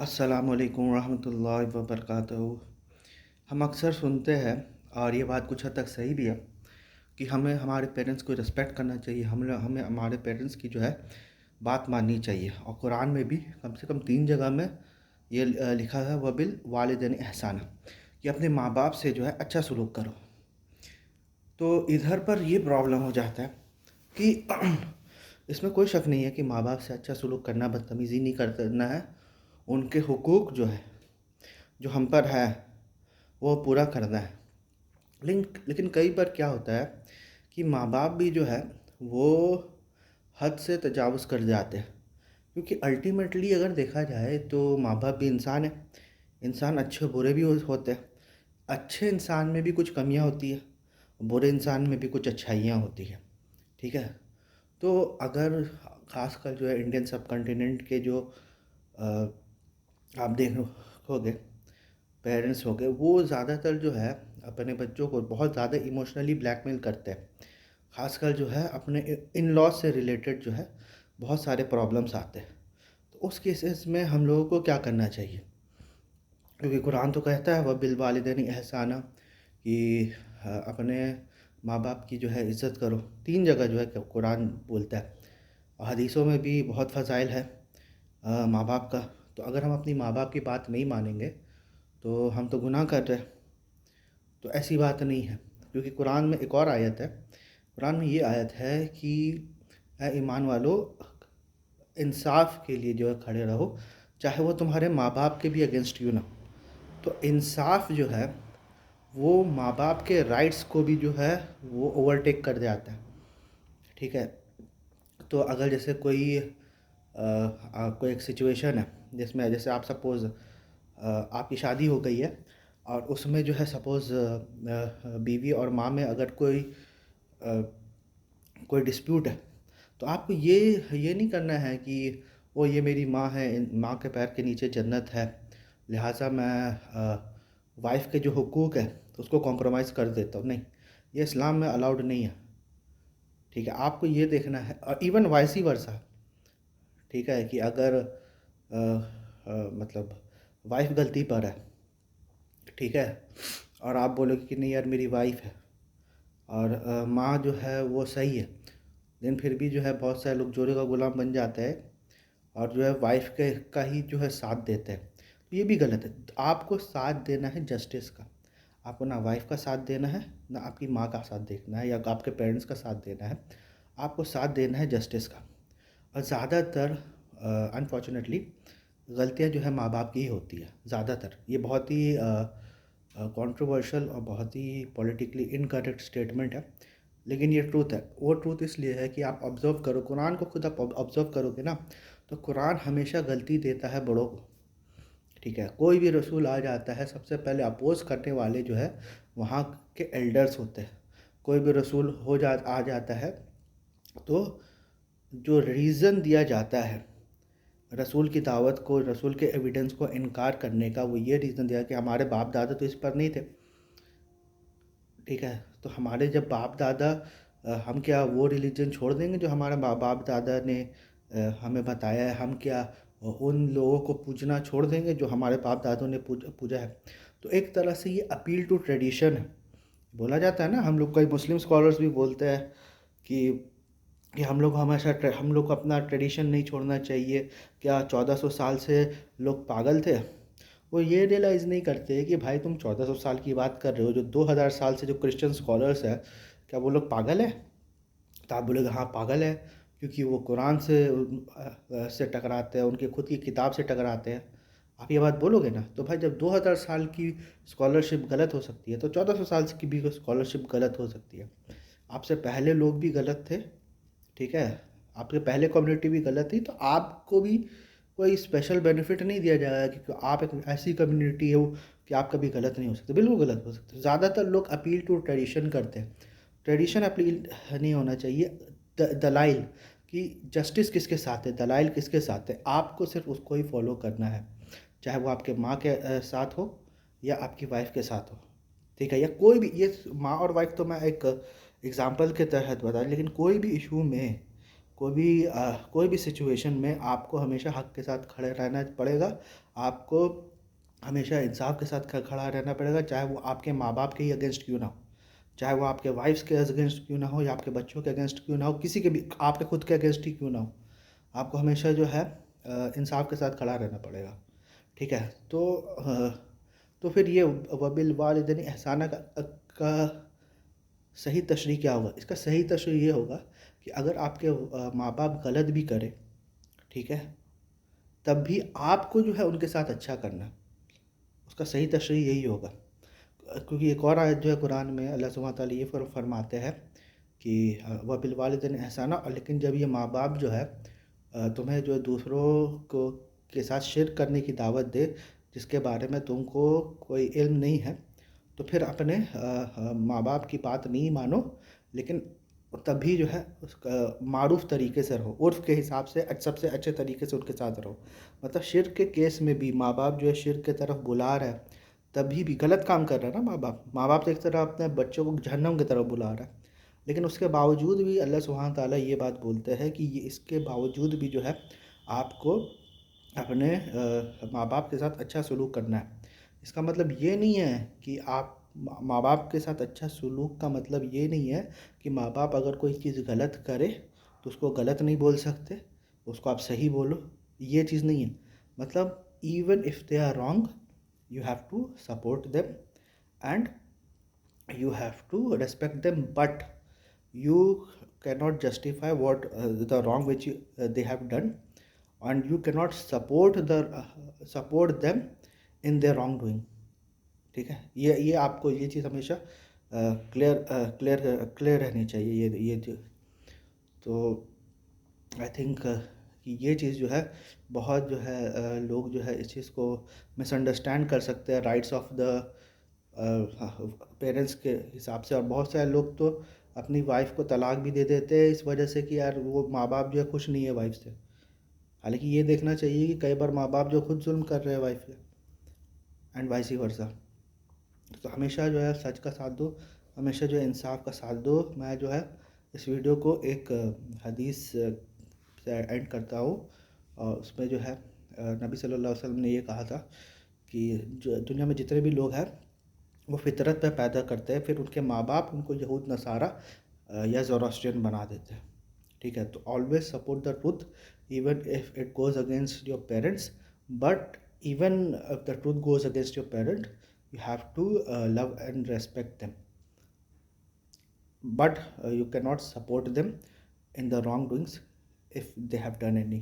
अस्सलामुअलैकुम रहमतुल्लाहि व बरकातहू। हम अक्सर सुनते हैं और ये बात कुछ हद तक सही भी है कि हमें हमारे पेरेंट्स को रिस्पेक्ट करना चाहिए। हमें हमारे पेरेंट्स की जो है बात माननी चाहिए। और कुरान में भी कम से कम 3 जगह में ये लिखा है वबिल वालिदैन एहसाना कि अपने माँ बाप से जो है अच्छा सलूक करो। तो इधर पर ये प्रॉब्लम हो जाता है कि इसमें कोई शक नहीं है कि माँ बाप से अच्छा सलूक करना, बदतमीज़ी नहीं करना है। उनके हुकूक जो है, जो हम पर है, वो पूरा करना है। लेकिन कई बार क्या होता है कि माँ बाप भी जो है वो हद से तजावुज़ कर जाते हैं। क्योंकि अल्टीमेटली अगर देखा जाए तो माँ बाप भी इंसान है। इंसान अच्छे बुरे भी होते हैं। अच्छे इंसान में भी कुछ कमियाँ होती है, बुरे इंसान में भी कुछ अच्छाइयाँ होती है। ठीक है। तो अगर खासकर जो है इंडियन सब कॉन्टिनेंट के जो अ, आप देखोगे पेरेंट्स हो गए, वो ज़्यादातर जो है अपने बच्चों को बहुत ज़्यादा इमोशनली ब्लैकमेल करते हैं। खासकर जो है अपने इन लॉज से रिलेटेड जो है बहुत सारे प्रॉब्लम्स आते हैं। तो उस केसेस में हम लोगों को क्या करना चाहिए? क्योंकि कुरान तो कहता है वह बिल वालिदैन एहसाना कि अपने माँ बाप की जो है इज़्ज़त करो। 3 जगह जो है कुरान बोलता है। और हदीसों में भी बहुत फ़ज़ाइल है माँ बाप का। तो अगर हम अपनी माँ बाप की बात नहीं मानेंगे तो हम तो गुनाह कर रहे हैं। तो ऐसी बात नहीं है, क्योंकि कुरान में एक और आयत है। कुरान में ये आयत है कि ऐ ईमान वालो, इंसाफ के लिए जो है खड़े रहो, चाहे वो तुम्हारे माँ बाप के भी अगेंस्ट यू ना। तो इंसाफ जो है वो माँ बाप के राइट्स को भी जो है वो ओवरटेक कर जाता है। ठीक है। तो अगर जैसे कोई एक सिचुएशन है जिसमें जैसे आप सपोज़ आपकी शादी हो गई है और उसमें जो है सपोज़ बीवी और माँ में अगर कोई डिस्प्यूट है, तो आपको ये नहीं करना है कि वो ये मेरी माँ है, माँ के पैर के नीचे जन्नत है, लिहाजा मैं वाइफ़ के जो हुकूक है उसको कॉम्प्रोमाइज़ कर देता हूँ। नहीं, ये इस्लाम में अलाउड नहीं है। ठीक है। आपको ये देखना है, और इवन वाइसी वर्सा। ठीक है कि अगर मतलब वाइफ़ गलती पर है, ठीक है, और आप बोलोगे कि नहीं यार मेरी वाइफ़ है, और माँ जो है वो सही है, लेकिन फिर भी जो है बहुत सारे लोग जोरे का गुलाम बन जाते हैं और जो है वाइफ़ के का ही जो है साथ देते हैं। तो ये भी गलत है। आपको साथ देना है जस्टिस का। आपको ना वाइफ़ का साथ देना है, ना आपकी माँ का साथ देखना है या आपके पेरेंट्स का साथ देना है। आपको साथ देना है जस्टिस का। और ज़्यादातर अनफॉर्चुनेटली गलतियाँ जो है माँ बाप की ही होती है ज़्यादातर। ये बहुत ही कंट्रोवर्शियल और बहुत ही पॉलिटिकली इनकरेक्ट स्टेटमेंट है, लेकिन ये ट्रूथ है। वो ट्रूथ इसलिए है कि आप ऑब्ज़र्व करो, कुरान को खुद आप ऑब्ज़र्व करोगे ना, तो कुरान हमेशा गलती देता है बड़ों को। ठीक है। कोई भी रसूल आ जाता है, सबसे पहले अपोज़ करने वाले जो है वहाँ के एल्डर्स होते हैं। कोई भी रसूल आ जाता है तो जो रीज़न दिया जाता है रसूल की दावत को, रसूल के एविडेंस को इनकार करने का, वो ये रीज़न दिया कि हमारे बाप दादा तो इस पर नहीं थे। ठीक है। तो हमारे जब बाप दादा हम क्या वो रिलीजन छोड़ देंगे जो हमारे बाप दादा ने हमें बताया है? हम क्या उन लोगों को पूजना छोड़ देंगे जो हमारे बाप दादों ने पूजा है? तो एक तरह से ये अपील टू ट्रेडिशन है। बोला जाता है ना, हम लोग कई मुस्लिम स्कॉलर्स भी बोलते हैं कि हम लोग हमेशा हम लोग को अपना ट्रेडिशन नहीं छोड़ना चाहिए। क्या 1400 साल से लोग पागल थे? वो ये रियलाइज़ नहीं करते कि भाई तुम 1400 साल की बात कर रहे हो, जो 2000 साल से जो क्रिश्चियन स्कॉलर्स हैं, क्या वो लोग पागल हैं? तो आप बोलोगे हाँ पागल है, क्योंकि वो कुरान से टकराते हैं, उनकी खुद की किताब से टकराते हैं। आप ये बात बोलोगे ना? तो भाई जब 2000 साल की स्कॉलरशिप गलत हो सकती है, तो 1400 साल की भी स्कॉलरशिप गलत हो सकती है। आपसे पहले लोग भी गलत थे। ठीक है। आपके पहले कम्युनिटी भी गलत थी, तो आपको भी कोई स्पेशल बेनिफिट नहीं दिया जाएगा क्योंकि आप एक ऐसी कम्युनिटी हो कि आप कभी गलत नहीं हो सकते। बिल्कुल गलत हो सकते। ज़्यादातर लोग अपील टू ट्रेडिशन करते हैं। ट्रेडिशन अपील नहीं होना चाहिए, दलाइल कि जस्टिस किसके साथ है, दलाइल किसके साथ है, आपको सिर्फ उसको ही फॉलो करना है, चाहे वो आपके माँ के साथ हो या आपकी वाइफ के साथ हो। ठीक है। या कोई भी, ये माँ और वाइफ तो मैं एक एग्जाम्पल के तहत बता, लेकिन कोई भी सिचुएशन में आपको हमेशा हक के साथ खड़े रहना पड़ेगा। आपको हमेशा इंसाफ के साथ खड़ा रहना पड़ेगा, चाहे वो आपके माँ बाप के ही अगेंस्ट क्यों ना हो, चाहे वो आपके वाइफ्स के अगेंस्ट क्यों ना हो, या आपके बच्चों के अगेंस्ट क्यों ना हो, किसी के भी, आपके खुद के अगेंस्ट ही क्यों ना हो। आपको हमेशा जो है इंसाफ के साथ खड़ा रहना पड़ेगा। ठीक है, तो फिर ये वबिल वालिदैन एहसाना का सही तशरीह क्या होगा? इसका सही तशरीह ये होगा कि अगर आपके माँ बाप गलत भी करें, ठीक है, तब भी आपको जो है उनके साथ अच्छा करना है। उसका सही तशरीह यही होगा। क्योंकि एक और आयत जो है कुरान में अल्लाह सुब्हानहू व तआला ये फरमाते हैं कि वह बिलवालिदैन एहसाना, और लेकिन जब ये माँ बाप जो है तुम्हें जो दूसरों को के साथ शिर्क करने की दावत दे जिसके बारे में तुमको कोई इल्म नहीं है, तो फिर अपने माँ बाप की बात नहीं मानो, लेकिन तभी जो है उसका मारूफ तरीके से रहो, उर्फ़ के हिसाब से सबसे अच्छे तरीके से उनके साथ रहो। मतलब शिर्क के केस में भी माँ बाप जो है शिर्क की तरफ बुला रहा है, तभी भी गलत काम कर रहा है ना माँ बाप तो एक तरह अपने बच्चों को जहन्नम की तरफ बुला रहा है, लेकिन उसके बावजूद भी अल्लाह सुब्हानहू ताला ये बात बोलते हैं कि ये इसके बावजूद भी जो है आपको अपने माँ बाप के साथ अच्छा सलूक करना है। इसका मतलब ये नहीं है कि आप माँ बाप के साथ अच्छा सलूक का मतलब ये नहीं है कि माँ बाप अगर कोई चीज़ गलत करे तो उसको गलत नहीं बोल सकते, उसको आप सही बोलो, ये चीज़ नहीं है। मतलब even if they are wrong, you have to support them and you have to respect them, but you cannot justify what the wrong which they have done, and you cannot support them in their wrongdoing। ठीक है, ये आपको ये चीज़ हमेशा clear रहनी चाहिए। ये जो, तो आई थिंक कि ये चीज़ जो है बहुत जो है लोग जो है इस चीज़ को मिसअंडरस्टैंड कर सकते हैं राइट्स ऑफ द पेरेंट्स के हिसाब से, और बहुत सारे लोग तो अपनी वाइफ को तलाक भी दे देते हैं इस वजह से कि यार वो माँ बाप जो है खुश नहीं है वाइफ से। हालांकि ये देखना चाहिए कि कई बार माँ बाप जो खुद जुल्म कर रहे हैं वाइफ पे, एंड वाइस वर्सा। तो हमेशा जो है सच का साथ दो, हमेशा जो है इंसाफ का साथ दो। मैं जो है इस वीडियो को एक हदीस से एंड करता हूँ, और उसमें जो है नबी सल्लल्लाहु अलैहि वसल्लम ने ये कहा था कि जो दुनिया में जितने भी लोग हैं वो फितरत पे पैदा करते हैं, फिर उनके माँ बाप उनको यहूद नसारा या ज़ोरास्ट्रियन बना देते हैं। ठीक है, तो always support the truth even if it goes against your parents, but even if the truth goes against your parent, you have to love and respect them, but you cannot support them in the wrongdoings if they have done any.